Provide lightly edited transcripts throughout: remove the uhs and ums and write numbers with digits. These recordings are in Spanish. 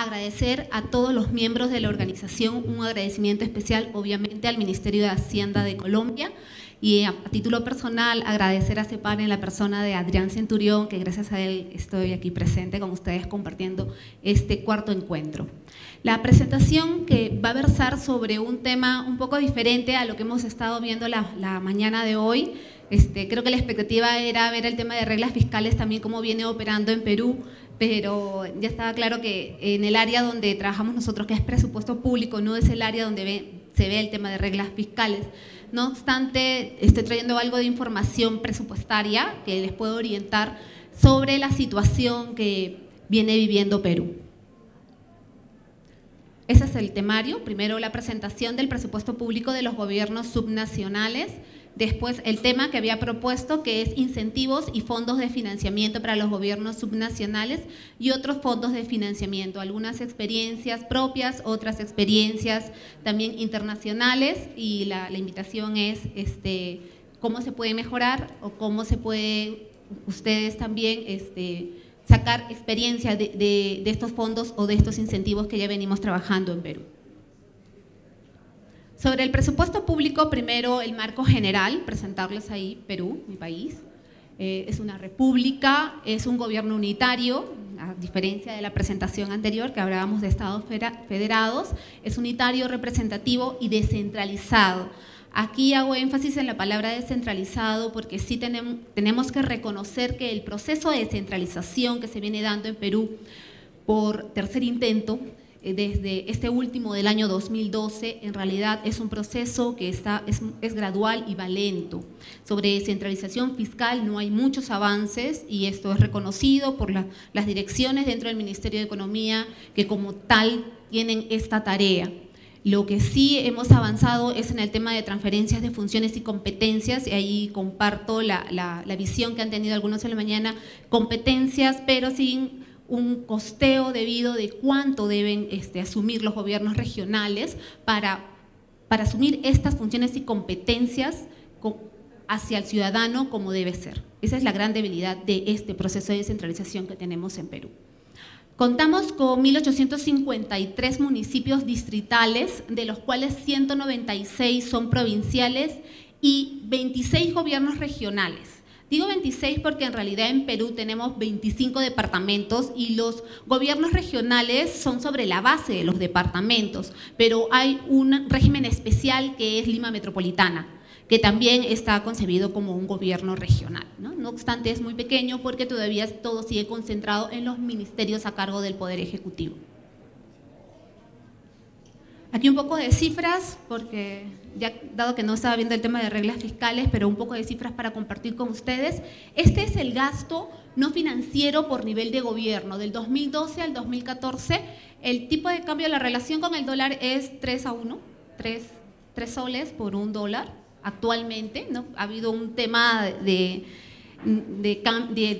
agradecer a todos los miembros de la organización, un agradecimiento especial obviamente al Ministerio de Hacienda de Colombia y a título personal agradecer a CEPAL en la persona de Adrián Centurión, que gracias a él estoy aquí presente con ustedes compartiendo este cuarto encuentro. La presentación que va a versar sobre un tema un poco diferente a lo que hemos estado viendo la mañana de hoy. Creo que la expectativa era ver el tema de reglas fiscales también cómo viene operando en Perú, pero ya estaba claro que en el área donde trabajamos nosotros, que es presupuesto público, no es el área donde se ve el tema de reglas fiscales. No obstante, estoy trayendo algo de información presupuestaria que les puedo orientar sobre la situación que viene viviendo Perú. Ese es el temario. Primero, la presentación del presupuesto público de los gobiernos subnacionales. Después, el tema que había propuesto, que es incentivos y fondos de financiamiento para los gobiernos subnacionales y otros fondos de financiamiento. Algunas experiencias propias, otras experiencias también internacionales. Y la invitación es cómo se puede mejorar o cómo se puede ustedes también sacar experiencia de estos fondos o de estos incentivos que ya venimos trabajando en Perú. Sobre el presupuesto público, primero el marco general, presentarles ahí Perú, mi país. Es una república, es un gobierno unitario, a diferencia de la presentación anterior que hablábamos de estados federados, es unitario, representativo y descentralizado. Aquí hago énfasis en la palabra descentralizado porque sí tenemos que reconocer que el proceso de descentralización que se viene dando en Perú por tercer intento, desde este último del año 2012, en realidad es un proceso que es gradual y va lento. Sobre descentralización fiscal no hay muchos avances y esto es reconocido por las direcciones dentro del Ministerio de Economía que como tal tienen esta tarea. Lo que sí hemos avanzado es en el tema de transferencias de funciones y competencias, y ahí comparto la visión que han tenido algunos en la mañana, competencias, pero sin un costeo debido de cuánto deben asumir los gobiernos regionales para asumir estas funciones y competencias hacia el ciudadano como debe ser. Esa es la gran debilidad de este proceso de descentralización que tenemos en Perú. Contamos con 1.853 municipios distritales, de los cuales 196 son provinciales y 26 gobiernos regionales. Digo 26 porque en realidad en Perú tenemos 25 departamentos y los gobiernos regionales son sobre la base de los departamentos, pero hay un régimen especial que es Lima Metropolitana, que también está concebido como un gobierno regional, ¿no? No obstante, es muy pequeño porque todavía todo sigue concentrado en los ministerios a cargo del Poder Ejecutivo. Aquí un poco de cifras, porque ya dado que no estaba viendo el tema de reglas fiscales, pero un poco de cifras para compartir con ustedes. Este es el gasto no financiero por nivel de gobierno. Del 2012 al 2014, el tipo de cambio, la relación con el dólar es 3:1, 3 soles por $1 actualmente, ¿no? Ha habido un tema de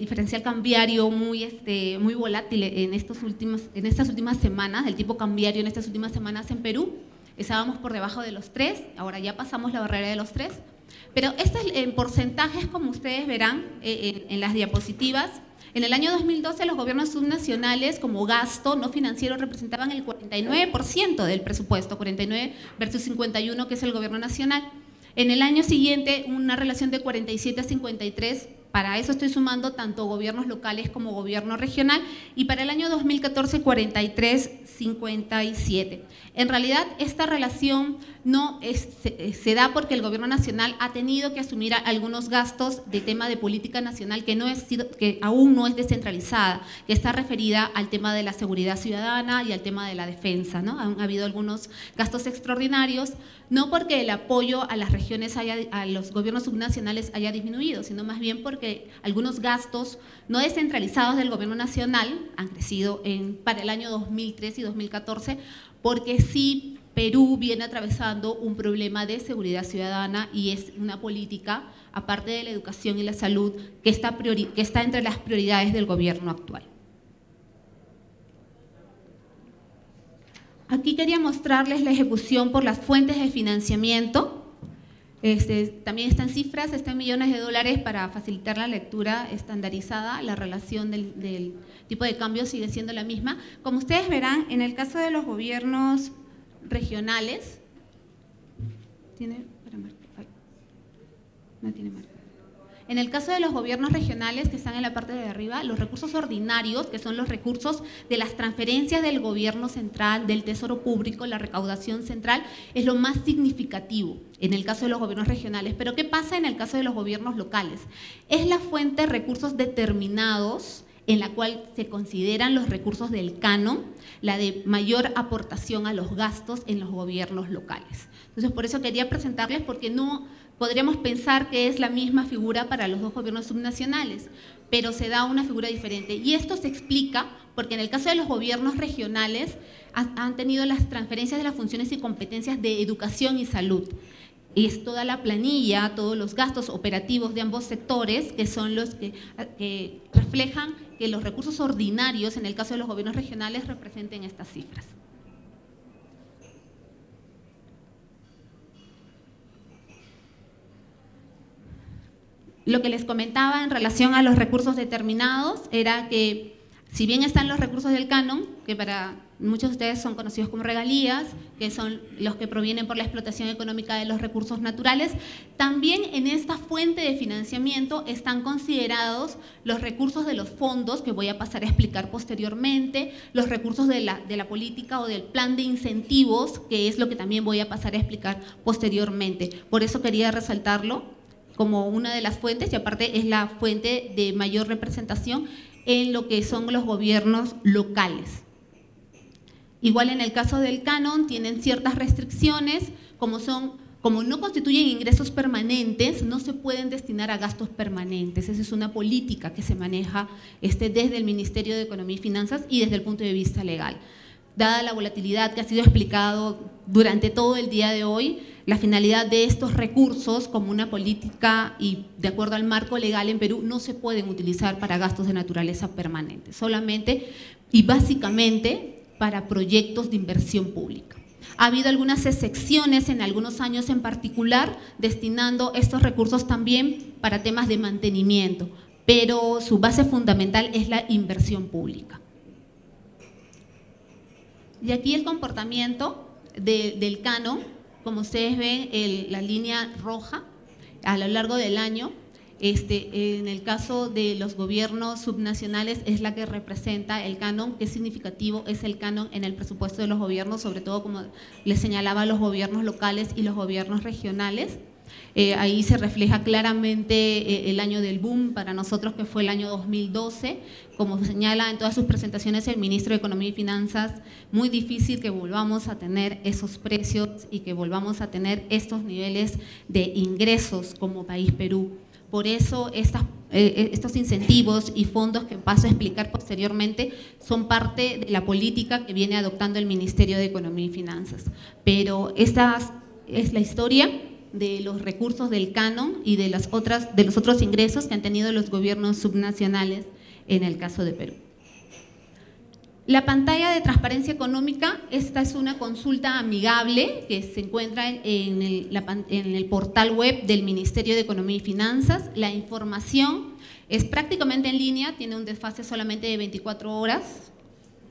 diferencial cambiario muy volátil en estas últimas semanas, el tipo cambiario en estas últimas semanas en Perú. Estábamos por debajo de los 3, ahora ya pasamos la barrera de los 3. Pero estos en porcentajes, como ustedes verán en las diapositivas, en el año 2012 los gobiernos subnacionales como gasto no financiero representaban el 49% del presupuesto, 49 versus 51 que es el gobierno nacional. En el año siguiente una relación de 47 a 53, para eso estoy sumando tanto gobiernos locales como gobierno regional, y para el año 2014 43-57. En realidad esta relación no se da porque el gobierno nacional ha tenido que asumir algunos gastos de tema de política nacional que aún no es descentralizada, que está referida al tema de la seguridad ciudadana y al tema de la defensa, ¿no? Han habido algunos gastos extraordinarios, no porque el apoyo a las regiones, a los gobiernos subnacionales haya disminuido, sino más bien porque algunos gastos no descentralizados del gobierno nacional han crecido para el año 2013 y 2014, porque sí Perú viene atravesando un problema de seguridad ciudadana y es una política, aparte de la educación y la salud, que está entre las prioridades del gobierno actual. Aquí quería mostrarles la ejecución por las fuentes de financiamiento. También están cifras, están millones de dólares para facilitar la lectura estandarizada. La relación del tipo de cambio sigue siendo la misma. Como ustedes verán, en el caso de los gobiernos regionales, en el caso de los gobiernos regionales que están en la parte de arriba, los recursos ordinarios, que son los recursos de las transferencias del gobierno central, del tesoro público, la recaudación central, es lo más significativo en el caso de los gobiernos regionales. Pero ¿qué pasa en el caso de los gobiernos locales? Es la fuente de recursos determinados en la cual se consideran los recursos del canon, la de mayor aportación a los gastos en los gobiernos locales. Entonces, por eso quería presentarles, porque no podríamos pensar que es la misma figura para los dos gobiernos subnacionales, pero se da una figura diferente. Y esto se explica porque en el caso de los gobiernos regionales han tenido las transferencias de las funciones y competencias de educación y salud. Es toda la planilla, todos los gastos operativos de ambos sectores, que son los que reflejan que los recursos ordinarios, en el caso de los gobiernos regionales, representen estas cifras. Lo que les comentaba en relación a los recursos determinados era que, si bien están los recursos del canon, que para muchos de ustedes son conocidos como regalías, que son los que provienen por la explotación económica de los recursos naturales, también en esta fuente de financiamiento están considerados los recursos de los fondos, que voy a pasar a explicar posteriormente, los recursos de la política o del plan de incentivos, que es lo que también voy a pasar a explicar posteriormente. Por eso quería resaltarlo como una de las fuentes, y aparte es la fuente de mayor representación en lo que son los gobiernos locales. Igual en el caso del canon tienen ciertas restricciones, como no constituyen ingresos permanentes, no se pueden destinar a gastos permanentes. Esa es una política que se maneja desde el Ministerio de Economía y Finanzas y desde el punto de vista legal. Dada la volatilidad que ha sido explicado durante todo el día de hoy, la finalidad de estos recursos como una política y de acuerdo al marco legal en Perú no se pueden utilizar para gastos de naturaleza permanente, solamente y básicamente para proyectos de inversión pública. Ha habido algunas excepciones en algunos años en particular, destinando estos recursos también para temas de mantenimiento, pero su base fundamental es la inversión pública. Y aquí el comportamiento del canon, como ustedes ven, la línea roja a lo largo del año, en el caso de los gobiernos subnacionales es la que representa el canon. Qué significativo es el canon en el presupuesto de los gobiernos, sobre todo como les señalaba, los gobiernos locales y los gobiernos regionales. Ahí se refleja claramente el año del boom para nosotros, que fue el año 2012, como señala en todas sus presentaciones el ministro de Economía y Finanzas, muy difícil que volvamos a tener esos precios y que volvamos a tener estos niveles de ingresos como país Perú. Por eso estos incentivos y fondos que paso a explicar posteriormente son parte de la política que viene adoptando el Ministerio de Economía y Finanzas. Pero esta es la historia de los recursos del canon y de los otros ingresos que han tenido los gobiernos subnacionales en el caso de Perú. La pantalla de transparencia económica, esta es una consulta amigable que se encuentra en el portal web del Ministerio de Economía y Finanzas. La información es prácticamente en línea, tiene un desfase solamente de 24 horas.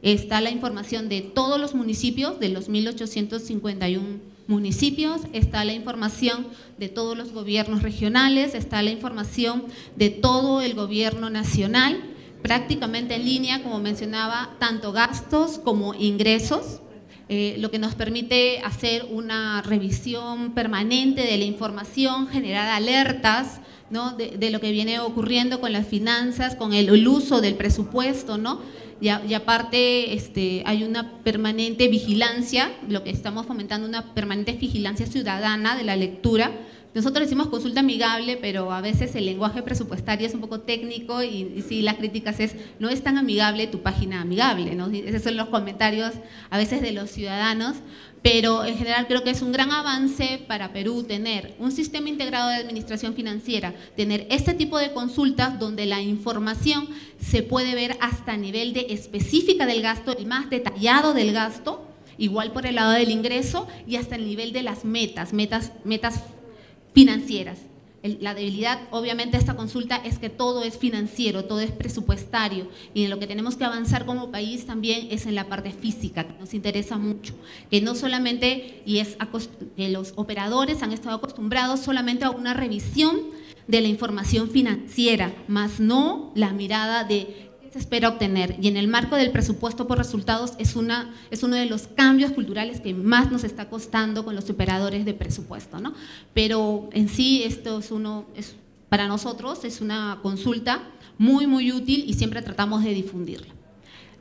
Está la información de todos los municipios, de los 1.851 municipios, está la información de todos los gobiernos regionales, está la información de todo el gobierno nacional, prácticamente en línea, como mencionaba, tanto gastos como ingresos, lo que nos permite hacer una revisión permanente de la información, generar alertas, ¿no?, de lo que viene ocurriendo con las finanzas, con el uso del presupuesto, ¿no? Y aparte hay una permanente vigilancia, lo que estamos fomentando, una permanente vigilancia ciudadana de la lectura. Nosotros decimos consulta amigable, pero a veces el lenguaje presupuestario es un poco técnico y sí, las críticas no es tan amigable tu página amigable, ¿no? Esos son los comentarios a veces de los ciudadanos, pero en general creo que es un gran avance para Perú tener un sistema integrado de administración financiera, tener este tipo de consultas donde la información se puede ver hasta a nivel de específica del gasto, el más detallado del gasto, igual por el lado del ingreso y hasta el nivel de las metas financieras. La debilidad, obviamente, de esta consulta es que todo es financiero, todo es presupuestario, y en lo que tenemos que avanzar como país también es en la parte física, que nos interesa mucho, que no solamente, que los operadores han estado acostumbrados solamente a una revisión de la información financiera, más no la mirada de qué se espera obtener. Y en el marco del presupuesto por resultados es uno de los cambios culturales que más nos está costando con los operadores de presupuesto, ¿no? Pero en sí esto para nosotros es una consulta muy, muy útil y siempre tratamos de difundirla.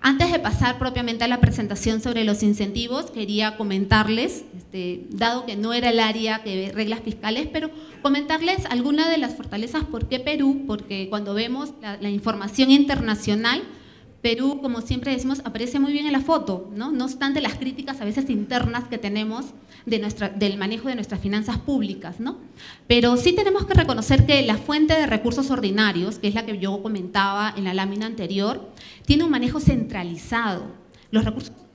Antes de pasar propiamente a la presentación sobre los incentivos, quería comentarles, dado que no era el área de reglas fiscales, pero comentarles algunas de las fortalezas. ¿Por qué Perú? Porque cuando vemos la información internacional, Perú, como siempre decimos, aparece muy bien en la foto, ¿no? No obstante las críticas a veces internas que tenemos del manejo de nuestras finanzas públicas, ¿no? Pero sí tenemos que reconocer que la fuente de recursos ordinarios, que es la que yo comentaba en la lámina anterior, tiene un manejo centralizado.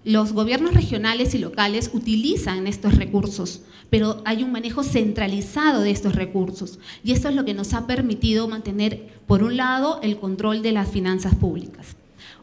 Los gobiernos regionales y locales utilizan estos recursos, pero hay un manejo centralizado de estos recursos, y esto es lo que nos ha permitido mantener, por un lado, el control de las finanzas públicas.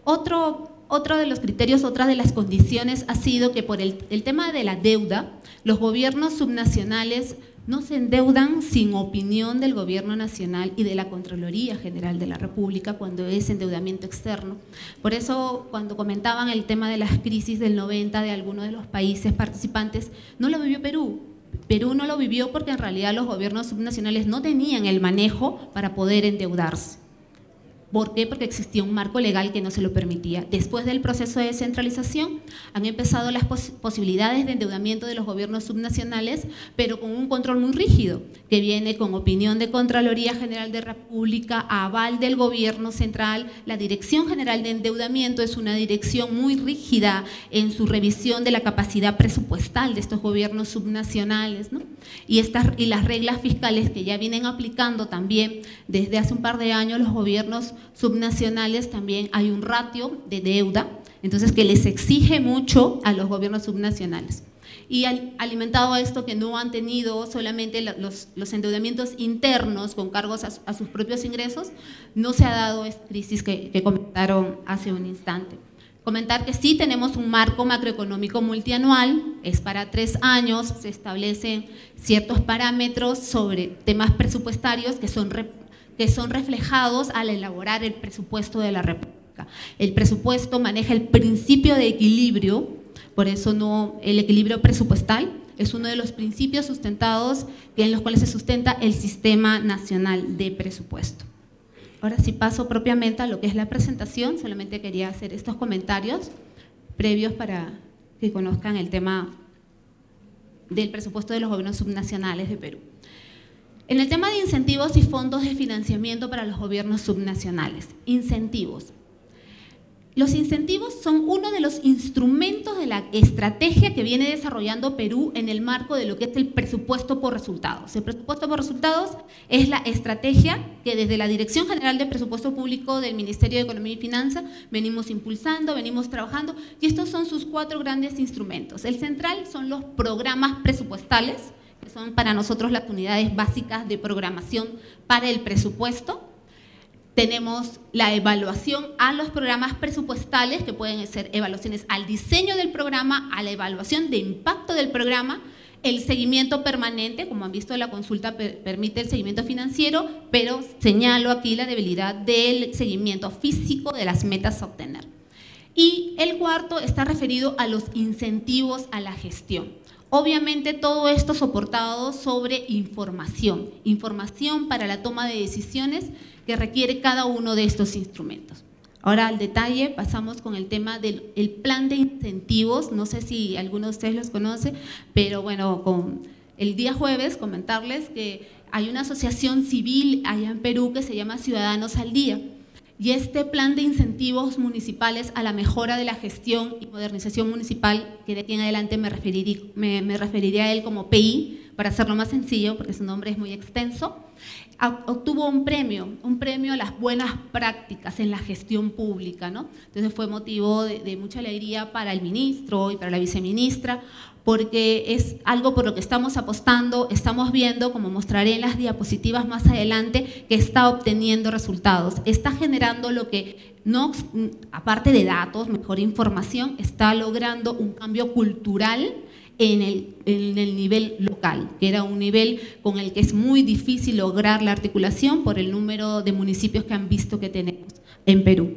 Otro de los criterios, otra de las condiciones ha sido que por el tema de la deuda, los gobiernos subnacionales no se endeudan sin opinión del gobierno nacional y de la Contraloría General de la República cuando es endeudamiento externo. Por eso, cuando comentaban el tema de las crisis del 90 de algunos de los países participantes, no lo vivió Perú. Perú no lo vivió porque en realidad los gobiernos subnacionales no tenían el manejo para poder endeudarse. ¿Por qué? Porque existía un marco legal que no se lo permitía. Después del proceso de descentralización han empezado las posibilidades de endeudamiento de los gobiernos subnacionales, pero con un control muy rígido, que viene con opinión de Contraloría General de República, aval del gobierno central. La Dirección General de Endeudamiento es una dirección muy rígida en su revisión de la capacidad presupuestal de estos gobiernos subnacionales, ¿no? Y las reglas fiscales que ya vienen aplicando también desde hace un par de años los gobiernos subnacionales, también hay un ratio de deuda, entonces que les exige mucho a los gobiernos subnacionales. Y alimentado a esto que no han tenido solamente los endeudamientos internos con cargos a sus propios ingresos, no se ha dado esta crisis que comentaron hace un instante. Comentar que sí tenemos un marco macroeconómico multianual, es para 3 años, se establecen ciertos parámetros sobre temas presupuestarios que son reflejados al elaborar el presupuesto de la República. El presupuesto maneja el principio de equilibrio, por eso el equilibrio presupuestal es uno de los principios sustentados en los cuales se sustenta el Sistema Nacional de Presupuesto. Ahora sí paso propiamente a lo que es la presentación, solamente quería hacer estos comentarios previos para que conozcan el tema del presupuesto de los gobiernos subnacionales de Perú. En el tema de incentivos y fondos de financiamiento para los gobiernos subnacionales, incentivos. Los incentivos son uno de los instrumentos de la estrategia que viene desarrollando Perú en el marco de lo que es el presupuesto por resultados. El presupuesto por resultados es la estrategia que desde la Dirección General de Presupuesto Público del Ministerio de Economía y Finanzas venimos impulsando, venimos trabajando, y estos son sus 4 grandes instrumentos. El central son los programas presupuestales, que son para nosotros las unidades básicas de programación para el presupuesto. Tenemos la evaluación a los programas presupuestales, que pueden ser evaluaciones al diseño del programa, a la evaluación de impacto del programa, el seguimiento permanente, como han visto la consulta permite el seguimiento financiero, pero señalo aquí la debilidad del seguimiento físico de las metas a obtener. Y el cuarto está referido a los incentivos a la gestión. Obviamente todo esto soportado sobre información para la toma de decisiones que requiere cada uno de estos instrumentos. Ahora al detalle pasamos con el tema del plan de incentivos, no sé si alguno de ustedes los conoce, pero bueno, el día jueves comentarles que hay una asociación civil allá en Perú que se llama Ciudadanos al Día. Y este plan de incentivos municipales a la mejora de la gestión y modernización municipal, que de aquí en adelante me referiré a él como PI, para hacerlo más sencillo, porque su nombre es muy extenso, obtuvo un premio a las buenas prácticas en la gestión pública, ¿no? Entonces fue motivo de mucha alegría para el ministro y para la viceministra, porque es algo por lo que estamos apostando, estamos viendo, como mostraré en las diapositivas más adelante, que está obteniendo resultados, está generando lo que, no, aparte de datos, mejor información, está logrando un cambio cultural en el nivel local, que era un nivel con el que es muy difícil lograr la articulación por el número de municipios que han visto que tenemos en Perú.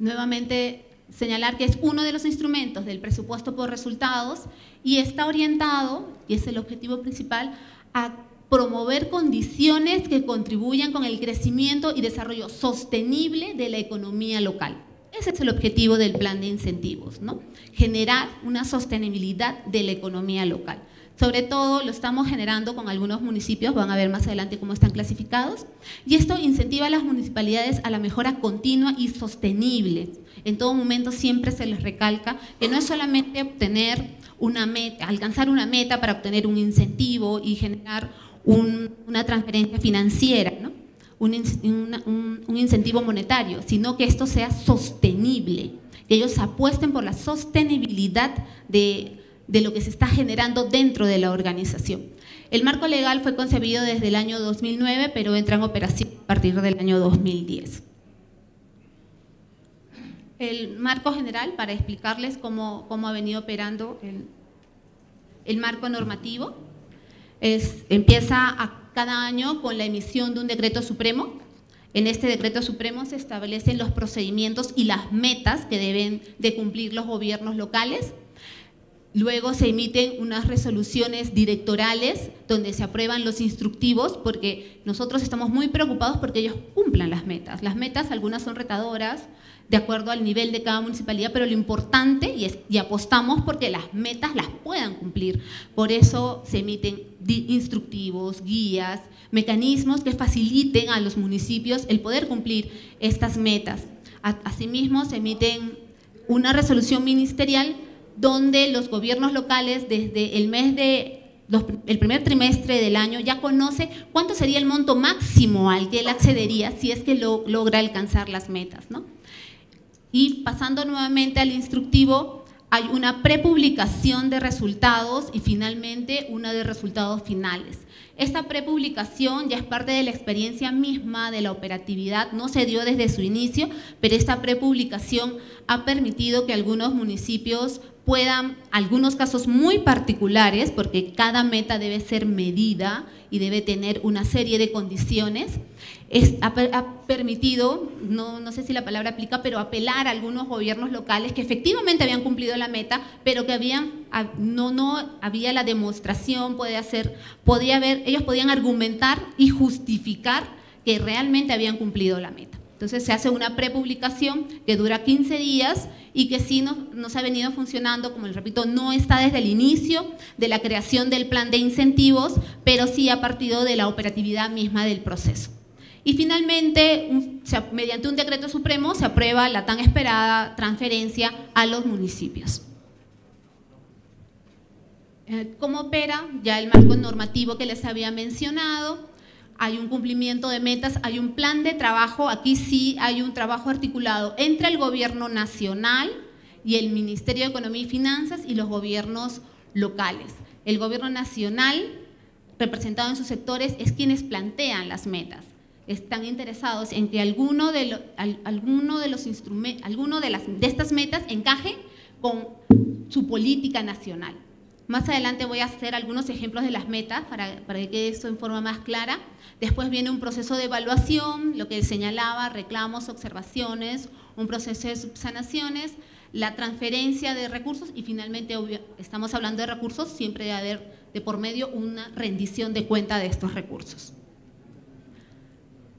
Nuevamente, señalar que es uno de los instrumentos del presupuesto por resultados y está orientado, y es el objetivo principal, a promover condiciones que contribuyan con el crecimiento y desarrollo sostenible de la economía local. Ese es el objetivo del plan de incentivos, ¿no? Generar una sostenibilidad de la economía local. Sobre todo lo estamos generando con algunos municipios, van a ver más adelante cómo están clasificados, y esto incentiva a las municipalidades a la mejora continua y sostenible. En todo momento siempre se les recalca que no es solamente obtener una meta, alcanzar una meta para obtener un incentivo y generar una transferencia financiera, ¿no? Un incentivo monetario, sino que esto sea sostenible, que ellos apuesten por la sostenibilidad de lo que se está generando dentro de la organización. El marco legal fue concebido desde el año 2009, pero entra en operación a partir del año 2010. El marco general, para explicarles cómo ha venido operando el marco normativo, empieza cada año con la emisión de un decreto supremo. En este decreto supremo se establecen los procedimientos y las metas que deben de cumplir los gobiernos locales. Luego se emiten unas resoluciones directorales donde se aprueban los instructivos, porque nosotros estamos muy preocupados porque ellos cumplan las metas. Las metas, algunas son retadoras, de acuerdo al nivel de cada municipalidad, pero lo importante, y apostamos porque las metas las puedan cumplir. Por eso se emiten instructivos, guías, mecanismos que faciliten a los municipios el poder cumplir estas metas. Asimismo, se emiten una resolución ministerial donde los gobiernos locales desde el primer trimestre del año ya conoce cuánto sería el monto máximo al que él accedería si es que logra alcanzar las metas, ¿no? Y pasando nuevamente al instructivo, hay una prepublicación de resultados y finalmente una de resultados finales. Esta prepublicación ya es parte de la experiencia misma de la operatividad, no se dio desde su inicio, pero esta prepublicación ha permitido que algunos municipios puedan, algunos casos muy particulares, porque cada meta debe ser medida y debe tener una serie de condiciones, ha permitido, no sé si la palabra aplica, pero apelar a algunos gobiernos locales que efectivamente habían cumplido la meta, pero que no había la demostración, ellos podían argumentar y justificar que realmente habían cumplido la meta. Entonces se hace una prepublicación que dura 15 días y que sí nos ha venido funcionando, como les repito, no está desde el inicio de la creación del plan de incentivos, pero sí ha partido de la operatividad misma del proceso. Y finalmente, mediante un decreto supremo, se aprueba la tan esperada transferencia a los municipios. ¿Cómo opera? Ya el marco normativo que les había mencionado. Hay un cumplimiento de metas, hay un plan de trabajo, aquí sí hay un trabajo articulado entre el gobierno nacional y el Ministerio de Economía y Finanzas y los gobiernos locales. El gobierno nacional, representado en sus sectores, es quienes plantean las metas. Están interesados en que alguno de estas metas encaje con su política nacional. Más adelante voy a hacer algunos ejemplos de las metas para que quede esto en forma más clara. Después viene un proceso de evaluación, lo que señalaba, reclamos, observaciones, un proceso de subsanaciones, la transferencia de recursos y finalmente, estamos hablando de recursos, siempre debe haber de por medio una rendición de cuenta de estos recursos.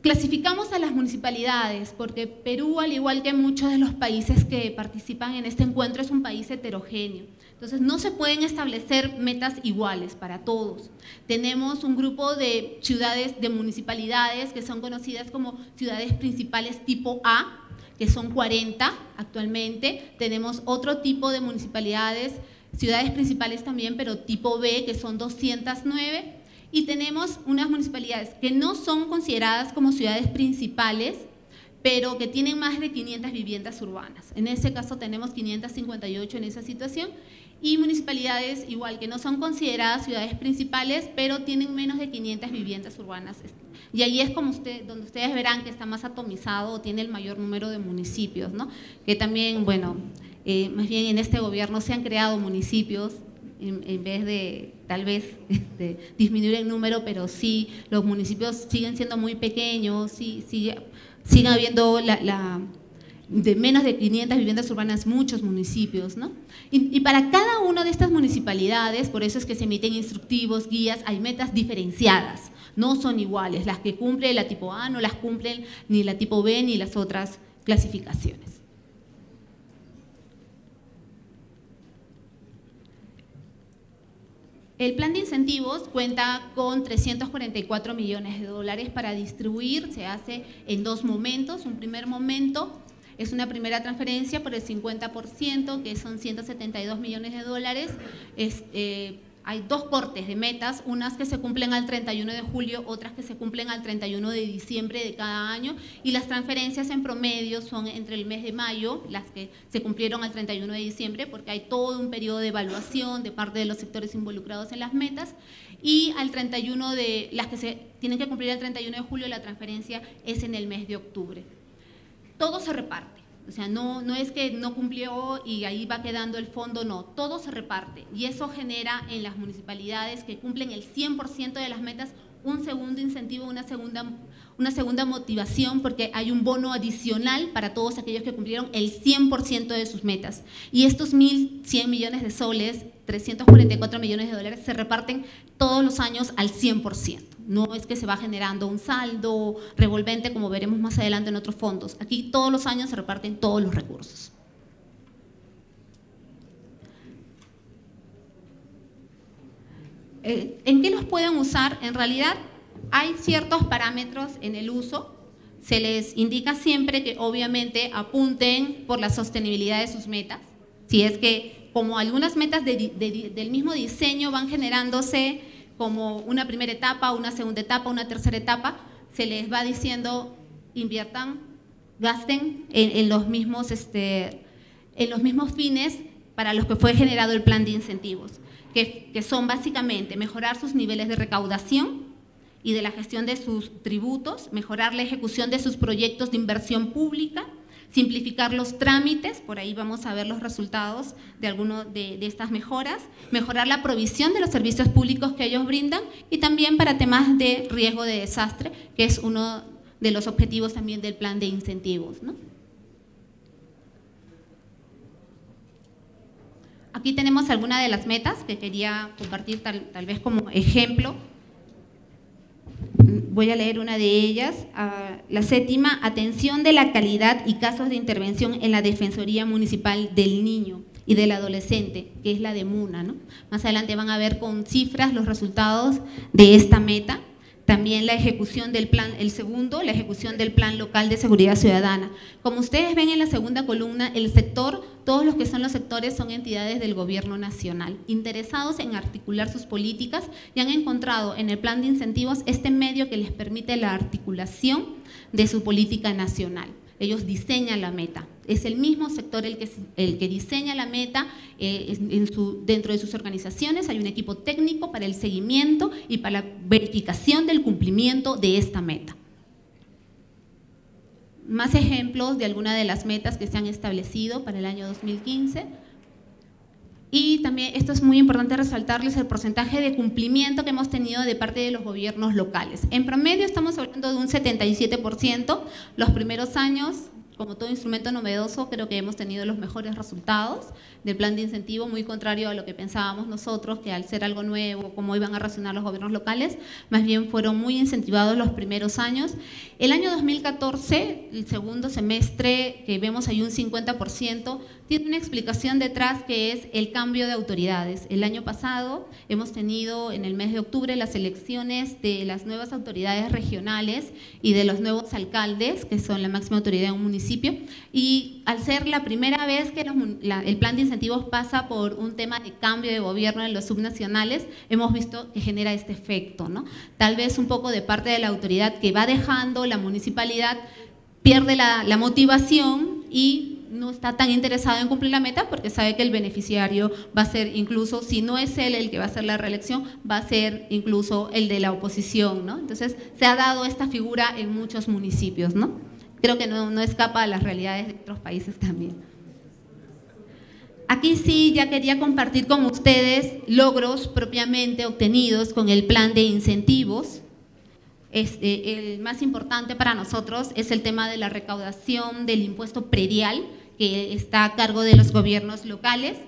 Clasificamos a las municipalidades porque Perú, al igual que muchos de los países que participan en este encuentro, es un país heterogéneo. Entonces, no se pueden establecer metas iguales para todos. Tenemos un grupo de ciudades, de municipalidades que son conocidas como ciudades principales tipo A, que son 40 actualmente. Tenemos otro tipo de municipalidades ciudades principales también, pero tipo B, que son 209, y tenemos unas municipalidades que no son consideradas como ciudades principales, pero que tienen más de 500 viviendas urbanas. En ese caso tenemos 558 en esa situación, y municipalidades igual que no son consideradas ciudades principales, pero tienen menos de 500 viviendas urbanas. Y ahí es como donde ustedes verán que está más atomizado o tiene el mayor número de municipios, ¿no? Que también, bueno, más bien en este gobierno se han creado municipios en vez de tal vez disminuir el número, pero sí, los municipios siguen siendo muy pequeños, siguen habiendo de menos de 500 viviendas urbanas, muchos municipios, ¿no? Y para cada una de estas municipalidades, por eso es que se emiten instructivos, guías, hay metas diferenciadas, no son iguales, las que cumple la tipo A no las cumplen ni la tipo B ni las otras clasificaciones. El plan de incentivos cuenta con 344 millones de dólares para distribuir, se hace en dos momentos. Un primer momento es una primera transferencia por el 50%, que son 172 millones de dólares. Hay dos cortes de metas, unas que se cumplen al 31 de julio, otras que se cumplen al 31 de diciembre de cada año, y las transferencias en promedio son entre el mes de mayo, las que se cumplieron al 31 de diciembre, porque hay todo un periodo de evaluación de parte de los sectores involucrados en las metas, y al 31 de las que se tienen que cumplir al 31 de julio, la transferencia es en el mes de octubre. Todo se reparte. O sea, no es que no cumplió y ahí va quedando el fondo, no, todo se reparte, y eso genera en las municipalidades que cumplen el 100% de las metas un segundo incentivo, una segunda motivación, porque hay un bono adicional para todos aquellos que cumplieron el 100% de sus metas. Y estos 1.100 millones de soles, 344 millones de dólares, se reparten todos los años al 100%. No es que se va generando un saldo revolvente como veremos más adelante en otros fondos. Aquí todos los años se reparten todos los recursos. ¿En qué los pueden usar? En realidad hay ciertos parámetros en el uso. Se les indica siempre que obviamente apunten por la sostenibilidad de sus metas. Si es que como algunas metas del mismo diseño van generándose como una primera etapa, una segunda etapa, una tercera etapa, se les va diciendo inviertan, gasten en los mismos fines para los que fue generado el plan de incentivos, que son básicamente mejorar sus niveles de recaudación y de la gestión de sus tributos, mejorar la ejecución de sus proyectos de inversión pública, simplificar los trámites, por ahí vamos a ver los resultados de algunas de estas mejoras, mejorar la provisión de los servicios públicos que ellos brindan, y también para temas de riesgo de desastre, que es uno de los objetivos también del plan de incentivos, ¿no? Aquí tenemos algunas de las metas que quería compartir tal vez como ejemplo. Voy a leer una de ellas, la séptima, atención de la calidad y casos de intervención en la Defensoría Municipal del Niño y del Adolescente, que es la de MUNA, ¿no? Más adelante van a ver con cifras los resultados de esta meta. También la ejecución del plan, el segundo, la ejecución del Plan Local de Seguridad Ciudadana. Como ustedes ven en la segunda columna, el sector, todos los que son los sectores son entidades del gobierno nacional, interesados en articular sus políticas, y han encontrado en el plan de incentivos este medio que les permite la articulación de su política nacional. Ellos diseñan la meta. Es el mismo sector el que diseña la meta. Dentro de sus organizaciones hay un equipo técnico para el seguimiento y para la verificación del cumplimiento de esta meta. Más ejemplos de algunas de las metas que se han establecido para el año 2015. Y también esto es muy importante resaltarles el porcentaje de cumplimiento que hemos tenido de parte de los gobiernos locales. En promedio estamos hablando de un 77%. Los primeros años, como todo instrumento novedoso, creo que hemos tenido los mejores resultados del plan de incentivo, muy contrario a lo que pensábamos nosotros, que al ser algo nuevo, cómo iban a reaccionar los gobiernos locales, más bien fueron muy incentivados los primeros años. El año 2014, el segundo semestre, que vemos ahí un 50%, tiene una explicación detrás, que es el cambio de autoridades. El año pasado hemos tenido en el mes de octubre las elecciones de las nuevas autoridades regionales y de los nuevos alcaldes, que son la máxima autoridad de un municipio municipio, y al ser la primera vez que el plan de incentivos pasa por un tema de cambio de gobierno en los subnacionales, hemos visto que genera este efecto, ¿no? Tal vez un poco de parte de la autoridad que va dejando la municipalidad, pierde la motivación y no está tan interesado en cumplir la meta porque sabe que el beneficiario va a ser incluso, si no es él el que va a hacer la reelección, va a ser incluso el de la oposición, ¿no? Entonces, se ha dado esta figura en muchos municipios, ¿no? Creo que no escapa a las realidades de otros países también. Aquí sí ya quería compartir con ustedes logros propiamente obtenidos con el plan de incentivos. El más importante para nosotros es el tema de la recaudación del impuesto predial, que está a cargo de los gobiernos locales.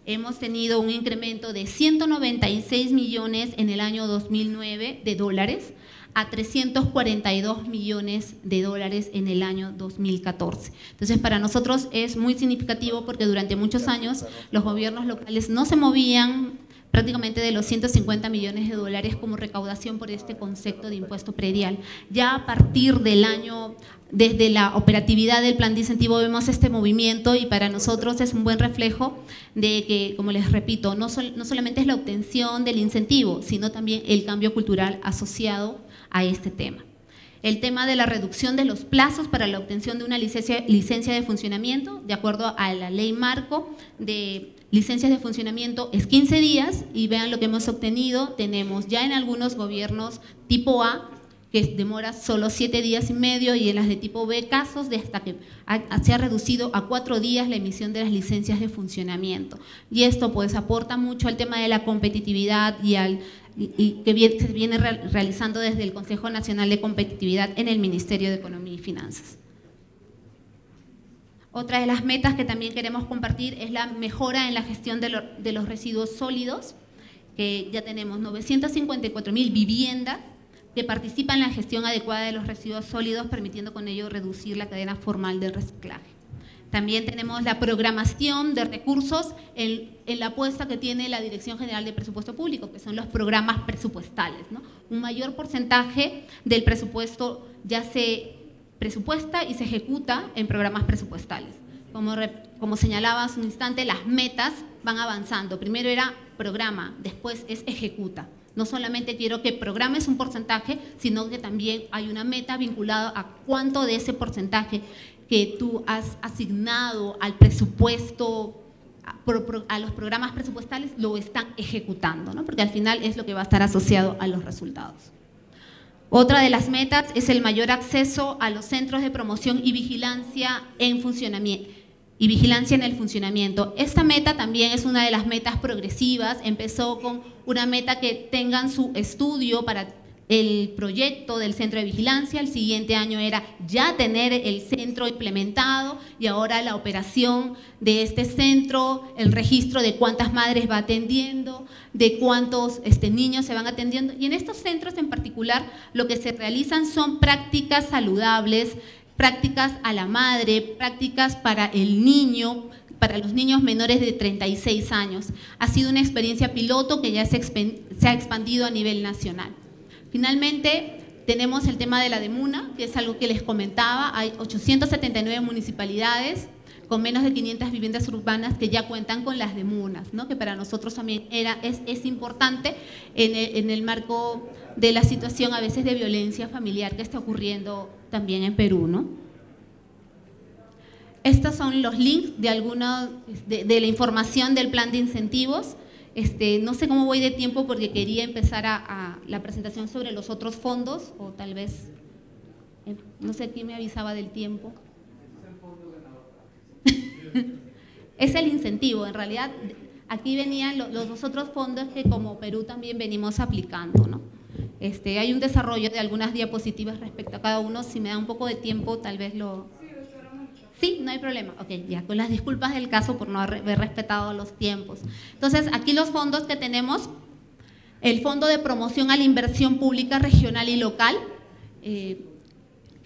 Hemos tenido un incremento de 196 millones en el año 2009 de dólares a 342 millones de dólares en el año 2014. Entonces, para nosotros es muy significativo porque durante muchos años los gobiernos locales no se movían prácticamente de los 150 millones de dólares como recaudación por este concepto de impuesto predial. Ya a partir del año, desde la operatividad del plan de incentivo vemos este movimiento y para nosotros es un buen reflejo de que, como les repito, no solamente es la obtención del incentivo, sino también el cambio cultural asociado a este tema. El tema de la reducción de los plazos para la obtención de una licencia de funcionamiento, de acuerdo a la ley marco de licencias de funcionamiento, es 15 días y vean lo que hemos obtenido. Tenemos ya en algunos gobiernos tipo A que demora solo 7 días y medio y en las de tipo B casos de hasta que se ha reducido a 4 días la emisión de las licencias de funcionamiento. Y esto pues aporta mucho al tema de la competitividad y que se viene realizando desde el Consejo Nacional de Competitividad en el Ministerio de Economía y Finanzas. Otra de las metas que también queremos compartir es la mejora en la gestión de los residuos sólidos, que ya tenemos 954.000 viviendas que participan en la gestión adecuada de los residuos sólidos, permitiendo con ello reducir la cadena formal del reciclaje. También tenemos la programación de recursos en la apuesta que tiene la Dirección General de Presupuesto Público, que son los programas presupuestales, ¿no? Un mayor porcentaje del presupuesto ya se presupuesta y se ejecuta en programas presupuestales. Como señalaba hace un instante, las metas van avanzando. Primero era programa, después es ejecuta. No solamente quiero que programes un porcentaje, sino que también hay una meta vinculada a cuánto de ese porcentaje que tú has asignado al presupuesto, a los programas presupuestales, lo están ejecutando, ¿no? Porque al final es lo que va a estar asociado a los resultados. Otra de las metas es el mayor acceso a los centros de promoción y vigilancia en funcionamiento. Y vigilancia en el funcionamiento. Esta meta también es una de las metas progresivas. Empezó con una meta que tengan su estudio para el proyecto del centro de vigilancia. El siguiente año era ya tener el centro implementado y ahora la operación de este centro, el registro de cuántas madres va atendiendo, de cuántos niños se van atendiendo. Y en estos centros en particular lo que se realizan son prácticas saludables, prácticas a la madre, prácticas para el niño, para los niños menores de 36 años. Ha sido una experiencia piloto que ya se ha expandido a nivel nacional. Finalmente, tenemos el tema de la DEMUNA, que es algo que les comentaba. Hay 879 municipalidades con menos de 500 viviendas urbanas que ya cuentan con las DEMUNAs, ¿no? Que para nosotros también es importante en el marco de la situación a veces de violencia familiar que está ocurriendo también en Perú, ¿no? Estos son los links de alguna de la información del plan de incentivos. No sé cómo voy de tiempo porque quería empezar a la presentación sobre los otros fondos o tal vez, no sé quién me avisaba del tiempo. Es el incentivo, en realidad aquí venían los otros fondos que como Perú también venimos aplicando, ¿no? Hay un desarrollo de algunas diapositivas respecto a cada uno. Si me da un poco de tiempo, tal vez lo… Sí, no hay problema. Ok, ya, con las disculpas del caso por no haber respetado los tiempos. Entonces, aquí los fondos que tenemos, el Fondo de Promoción a la Inversión Pública Regional y Local,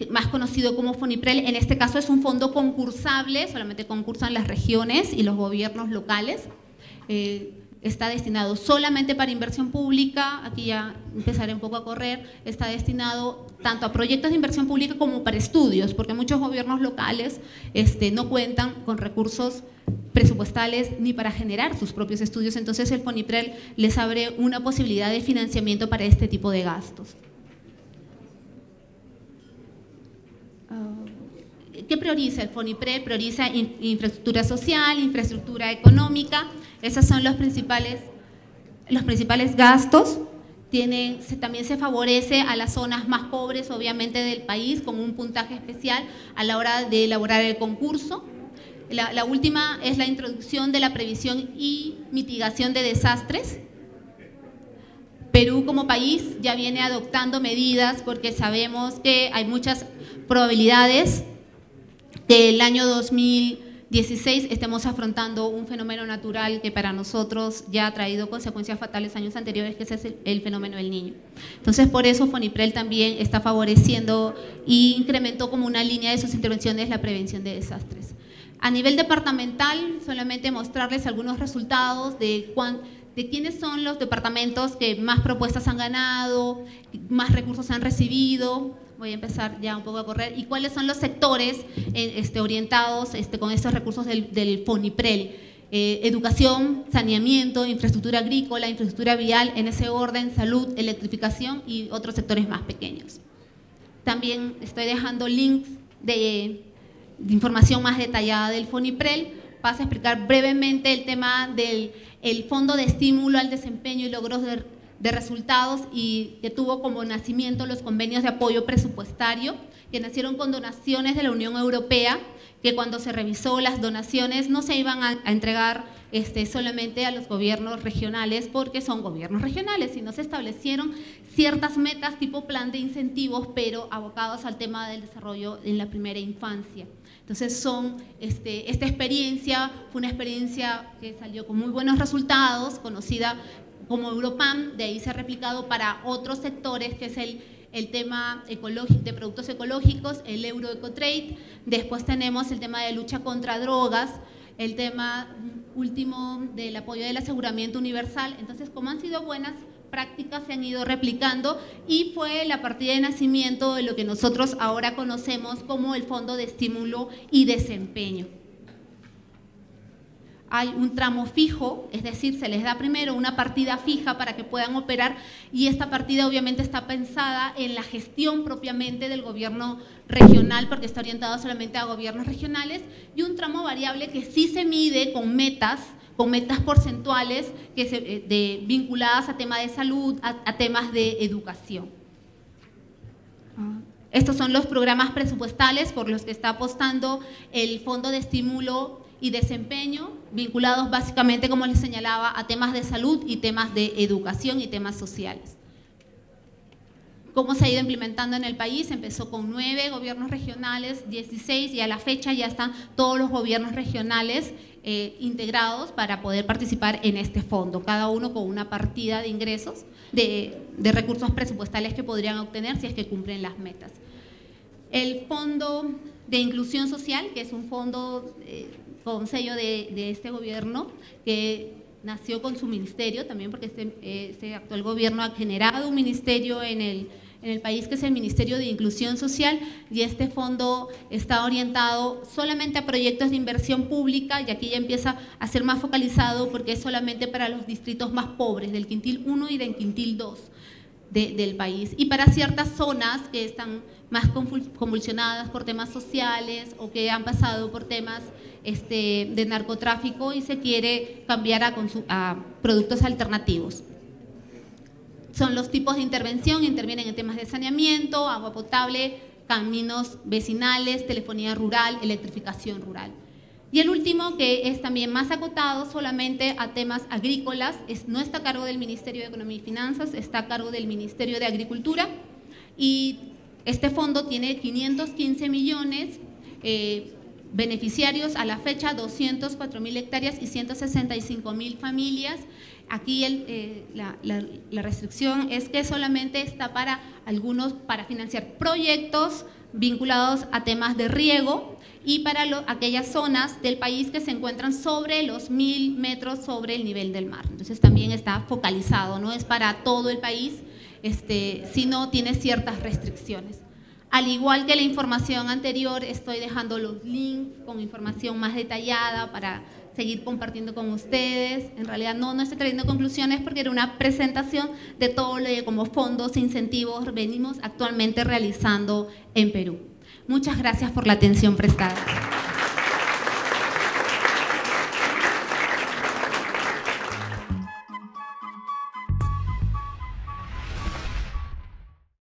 más conocido como FONIPREL, en este caso es un fondo concursable, solamente concursan las regiones y los gobiernos locales. está destinado solamente para inversión pública, aquí ya empezaré un poco a correr, está destinado tanto a proyectos de inversión pública como para estudios, porque muchos gobiernos locales no cuentan con recursos presupuestales ni para generar sus propios estudios, entonces el FONIPREL les abre una posibilidad de financiamiento para este tipo de gastos. ¿Qué prioriza el FONIPREL? Prioriza infraestructura social, infraestructura económica, esos son los principales gastos. También se favorece a las zonas más pobres, obviamente, del país, con un puntaje especial a la hora de elaborar el concurso. La última es la introducción de la previsión y mitigación de desastres. Perú como país ya viene adoptando medidas porque sabemos que hay muchas probabilidades que el año 2016 estemos afrontando un fenómeno natural que para nosotros ya ha traído consecuencias fatales años anteriores, que ese es el fenómeno del Niño. Entonces, por eso FONIPREL también está favoreciendo y incrementó como una línea de sus intervenciones la prevención de desastres. A nivel departamental, solamente mostrarles algunos resultados de quiénes son los departamentos que más propuestas han ganado, más recursos han recibido. Voy a empezar ya un poco a correr. ¿Y cuáles son los sectores orientados con estos recursos del FONIPREL? Educación, saneamiento, infraestructura agrícola, infraestructura vial, en ese orden, salud, electrificación y otros sectores más pequeños. También estoy dejando links de información más detallada del FONIPREL. Paso a explicar brevemente el tema del Fondo de Estímulo al Desempeño y Logros de Resultados, y que tuvo como nacimiento los convenios de apoyo presupuestario, que nacieron con donaciones de la Unión Europea, que cuando se revisó las donaciones no se iban a entregar solamente a los gobiernos regionales, porque son gobiernos regionales, sino se establecieron ciertas metas tipo plan de incentivos, pero abocados al tema del desarrollo en la primera infancia. Entonces esta experiencia fue una experiencia que salió con muy buenos resultados, conocida como Europam, de ahí se ha replicado para otros sectores, que es el tema de productos ecológicos, el Euroecotrade. Después tenemos el tema de lucha contra drogas, el tema último del apoyo del aseguramiento universal. Entonces, como han sido buenas prácticas, se han ido replicando y fue la partida de nacimiento de lo que nosotros ahora conocemos como el Fondo de Estímulo y Desempeño. Hay un tramo fijo, es decir, se les da primero una partida fija para que puedan operar, y esta partida obviamente está pensada en la gestión propiamente del gobierno regional, porque está orientada solamente a gobiernos regionales, y un tramo variable que sí se mide con metas porcentuales vinculadas a temas de salud, a temas de educación. Estos son los programas presupuestales por los que está apostando el Fondo de Estímulo y Desempeño, vinculados básicamente, como les señalaba, a temas de salud y temas de educación y temas sociales. ¿Cómo se ha ido implementando en el país? Empezó con 9 gobiernos regionales, 16, y a la fecha ya están todos los gobiernos regionales integrados para poder participar en este fondo, cada uno con una partida de ingresos, de recursos presupuestales que podrían obtener si es que cumplen las metas. El Fondo de Inclusión Social, que es un fondo con sello de este gobierno, que nació con su ministerio también, porque este actual gobierno ha generado un ministerio en el país, que es el Ministerio de Inclusión Social, y este fondo está orientado solamente a proyectos de inversión pública, y aquí ya empieza a ser más focalizado porque es solamente para los distritos más pobres, del quintil 1 y del quintil 2 del país, y para ciertas zonas que están más convulsionadas por temas sociales o que han pasado por temas de narcotráfico y se quiere cambiar a productos alternativos. Son los tipos de intervención: intervienen en temas de saneamiento, agua potable, caminos vecinales, telefonía rural, electrificación rural. Y el último, que es también más acotado solamente a temas agrícolas, no está a cargo del Ministerio de Economía y Finanzas, está a cargo del Ministerio de Agricultura, y este fondo tiene 515 millones, beneficiarios a la fecha 204.000 hectáreas y 165.000 familias. Aquí la restricción es que solamente está para financiar proyectos vinculados a temas de riego y para aquellas zonas del país que se encuentran sobre los 1000 metros sobre el nivel del mar. Entonces también está focalizado, no es para todo el país, sino tiene ciertas restricciones. Al igual que la información anterior, estoy dejando los links con información más detallada para seguir compartiendo con ustedes. En realidad no estoy trayendo conclusiones porque era una presentación de todo lo que como fondos e incentivos venimos actualmente realizando en Perú. Muchas gracias por la atención prestada.